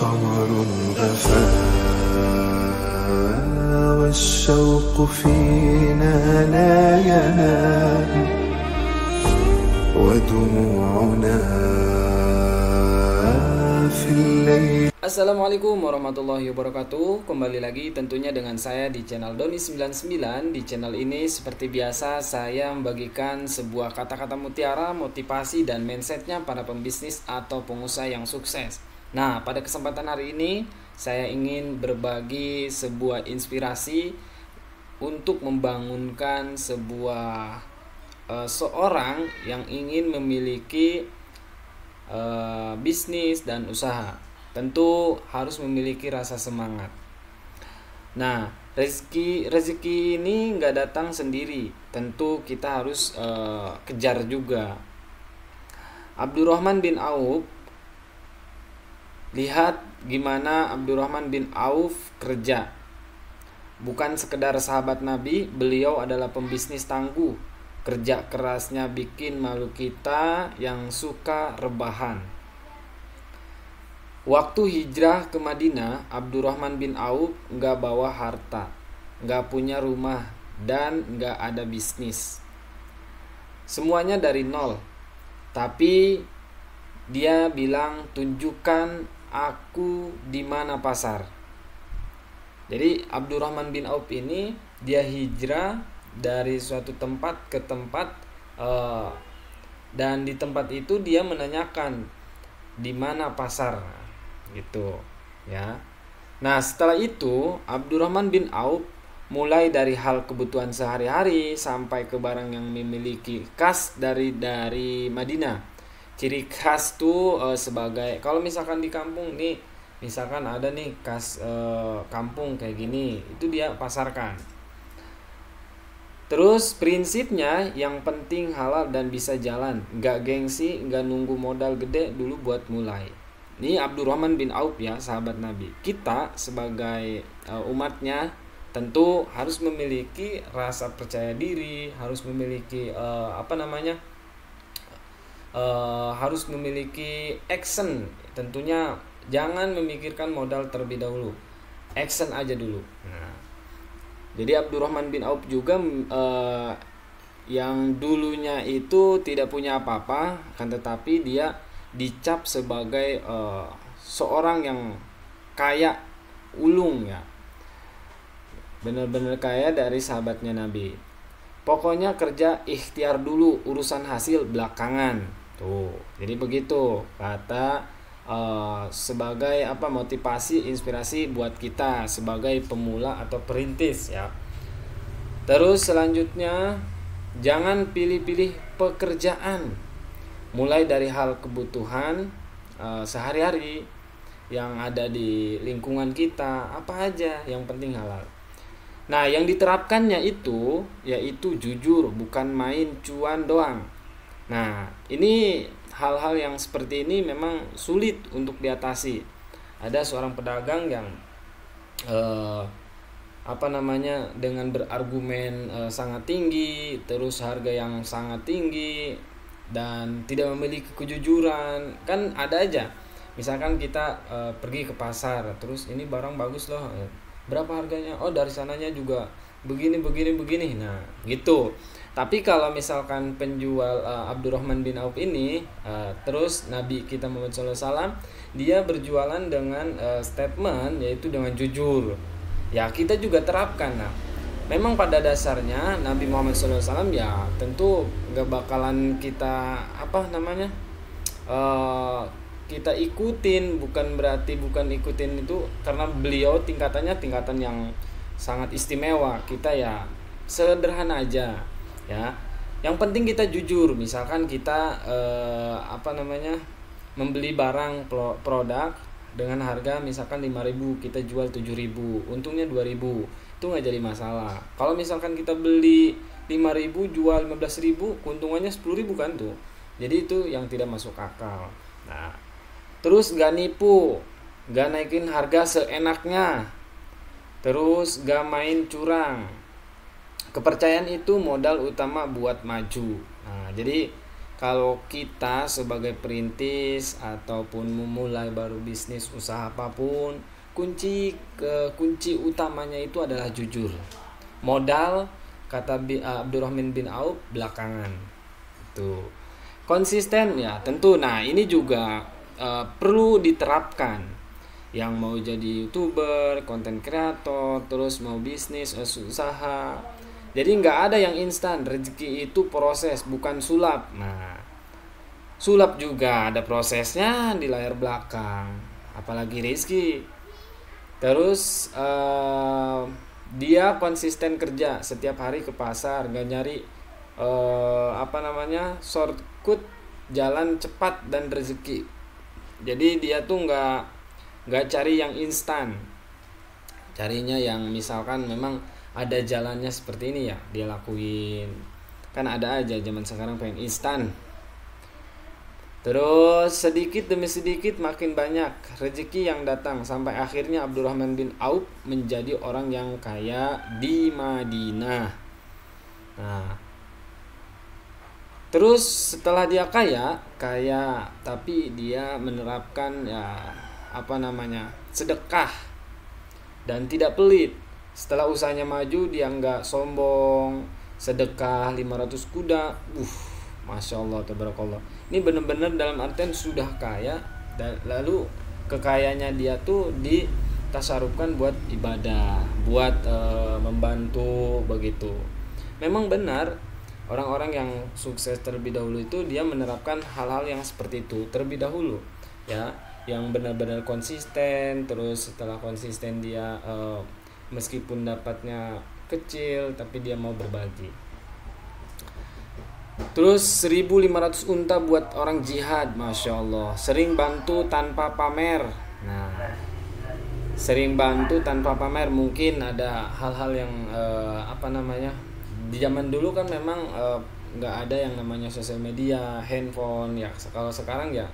قمر غفا والشوق فينا لا ينام ودموعنا في الليل. Assalamualaikum warahmatullahi wabarakatuh. Kembali lagi tentunya dengan saya di channel Doni99. Di channel ini seperti biasa saya membagikan sebuah kata-kata mutiara, motivasi dan mindsetnya para pembisnis atau pengusaha yang sukses. Nah, pada kesempatan hari ini saya ingin berbagi sebuah inspirasi untuk membangunkan sebuah seorang yang ingin memiliki bisnis dan usaha. Tentu harus memiliki rasa semangat. Nah, rezeki ini nggak datang sendiri. Tentu kita harus kejar juga. Abdurrahman bin Auf, lihat gimana Abdurrahman bin Auf kerja. Bukan sekedar sahabat Nabi, beliau adalah pembisnis tangguh. Kerja kerasnya bikin malu kita yang suka rebahan. Waktu hijrah ke Madinah, Abdurrahman bin Auf nggak bawa harta, nggak punya rumah, dan nggak ada bisnis. Semuanya dari nol. Tapi dia bilang, tunjukkan aku di mana pasar. Jadi Abdurrahman bin Auf ini dia hijrah dari suatu tempat ke tempat, dan di tempat itu dia menanyakan di mana pasar, gitu ya. Nah, setelah itu Abdurrahman bin Auf mulai dari hal kebutuhan sehari-hari sampai ke barang yang memiliki khas dari Madinah. Ciri khas tuh sebagai kalau misalkan di kampung nih, misalkan ada nih khas kampung kayak gini, itu dia pasarkan. Terus prinsipnya yang penting halal dan bisa jalan, nggak gengsi, nggak nunggu modal gede dulu buat mulai. Ini Abdurrahman bin Auf ya, sahabat Nabi. Kita sebagai umatnya tentu harus memiliki rasa percaya diri, harus memiliki harus memiliki action. Tentunya jangan memikirkan modal terlebih dahulu, action aja dulu. Nah, jadi Abdurrahman bin Auf juga yang dulunya itu tidak punya apa-apa, kan tetapi dia dicap sebagai seorang yang kaya ulung ya, benar-benar kaya dari sahabatnya Nabi. Pokoknya kerja ikhtiar dulu, urusan hasil belakangan. Tuh, jadi begitu kata sebagai motivasi, inspirasi buat kita sebagai pemula atau perintis ya. Terus selanjutnya, jangan pilih-pilih pekerjaan. Mulai dari hal kebutuhan sehari-hari yang ada di lingkungan kita, apa aja yang penting halal. Nah, yang diterapkannya itu yaitu jujur, bukan main cuan doang. Nah, ini hal-hal yang seperti ini memang sulit untuk diatasi. Ada seorang pedagang yang dengan berargumen sangat tinggi, terus harga yang sangat tinggi, dan tidak memiliki kejujuran. Kan ada aja, misalkan kita pergi ke pasar, terus ini barang bagus loh, berapa harganya? Oh, dari sananya juga begini. Nah, gitu. Tapi kalau misalkan penjual Abdurrahman bin Auf ini, terus Nabi kita Muhammad SAW, dia berjualan dengan statement, yaitu dengan jujur. Ya, kita juga terapkan. Nah, memang pada dasarnya Nabi Muhammad SAW ya tentu gak bakalan kita kita ikutin, bukan ikutin itu karena beliau tingkatan yang sangat istimewa. Kita ya sederhana aja ya. Yang penting kita jujur. Misalkan kita membeli barang produk dengan harga misalkan 5.000, kita jual 7.000, untungnya 2.000. Itu nggak jadi masalah. Kalau misalkan kita beli 5.000 jual 15.000, keuntungannya 10.000 kan tuh. Jadi itu yang tidak masuk akal. Nah, terus nggak nipu, nggak naikin harga seenaknya, terus nggak main curang. Kepercayaan itu modal utama buat maju. Nah, jadi kalau kita sebagai perintis ataupun memulai baru bisnis usaha apapun, kunci utamanya itu adalah jujur. Modal, kata Abdurrahman bin Auf, belakangan. Itu konsisten ya tentu. Nah ini juga perlu diterapkan. Yang mau jadi YouTuber, konten kreator, terus mau bisnis, usaha. Jadi nggak ada yang instan. Rezeki itu proses, bukan sulap. Nah, sulap juga ada prosesnya di layar belakang. Apalagi rezeki. Terus dia konsisten kerja setiap hari ke pasar, nggak nyari shortcut, jalan cepat dan rezeki. Jadi dia tuh nggak cari yang instan. Carinya yang misalkan memang ada jalannya seperti ini ya dia lakuin. Kan ada aja zaman sekarang pengen instan. Terus sedikit demi sedikit makin banyak rezeki yang datang sampai akhirnya Abdurrahman bin Auf menjadi orang yang kaya di Madinah. Nah, terus setelah dia kaya tapi dia menerapkan sedekah dan tidak pelit. Setelah usahanya maju dia nggak sombong, sedekah 500 kuda. Masya Allah, tabarakallah. Ini benar-benar dalam artian sudah kaya dan lalu kekayaannya dia tuh ditasarufkan buat ibadah, buat membantu begitu. Memang benar orang-orang yang sukses terlebih dahulu itu dia menerapkan hal-hal yang seperti itu terlebih dahulu ya, yang benar-benar konsisten. Terus setelah konsisten dia meskipun dapatnya kecil tapi dia mau berbagi. Terus 1.500 unta buat orang jihad, Masya Allah. Sering bantu tanpa pamer. Nah, sering bantu tanpa pamer. Mungkin ada hal-hal yang di zaman dulu kan memang nggak ada yang namanya sosial media, handphone ya. Kalau sekarang ya,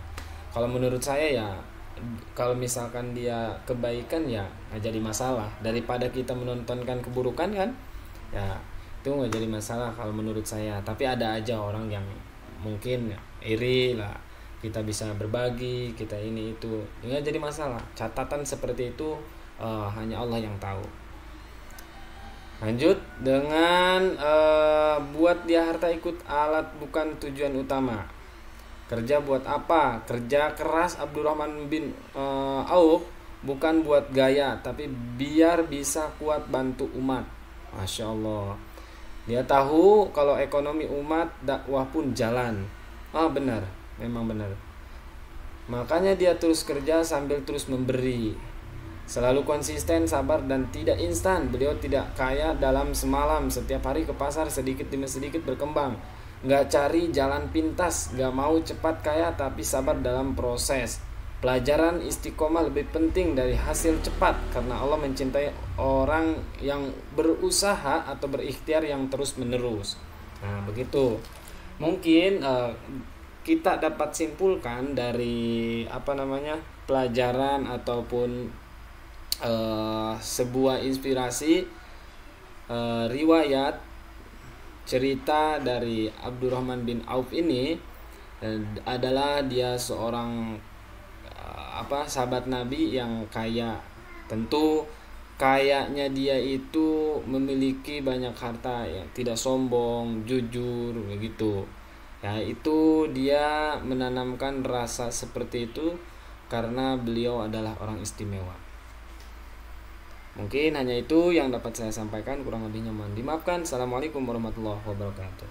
kalau menurut saya ya, kalau misalkan dia kebaikan ya nggak jadi masalah daripada kita menontonkan keburukan kan ya, itu nggak jadi masalah kalau menurut saya. Tapi ada aja orang yang mungkin iri lah kita bisa berbagi, kita ini itu, nggak jadi masalah. Catatan seperti itu hanya Allah yang tahu. Lanjut dengan buat dia harta ikut alat bukan tujuan utama. Kerja buat apa? Kerja keras Abdurrahman bin Auf bukan buat gaya, tapi biar bisa kuat bantu umat. Masya Allah. Dia tahu kalau ekonomi umat, dakwah pun jalan. Benar, memang benar. Makanya dia terus kerja sambil terus memberi. Selalu konsisten, sabar dan tidak instan. Beliau tidak kaya dalam semalam. Setiap hari ke pasar sedikit demi sedikit berkembang. Nggak cari jalan pintas, nggak mau cepat kaya tapi sabar dalam proses. Pelajaran istiqomah lebih penting dari hasil cepat, karena Allah mencintai orang yang berusaha atau berikhtiar yang terus menerus. Nah begitu. Mungkin kita dapat simpulkan dari pelajaran ataupun sebuah inspirasi riwayat cerita dari Abdurrahman bin Auf ini adalah dia seorang sahabat Nabi yang kaya. Tentu kayanya dia itu memiliki banyak harta ya, tidak sombong, jujur begitu. Ya itu dia menanamkan rasa seperti itu karena beliau adalah orang istimewa. Mungkin hanya itu yang dapat saya sampaikan, kurang lebihnya mohon dimaafkan. Assalamualaikum warahmatullahi wabarakatuh.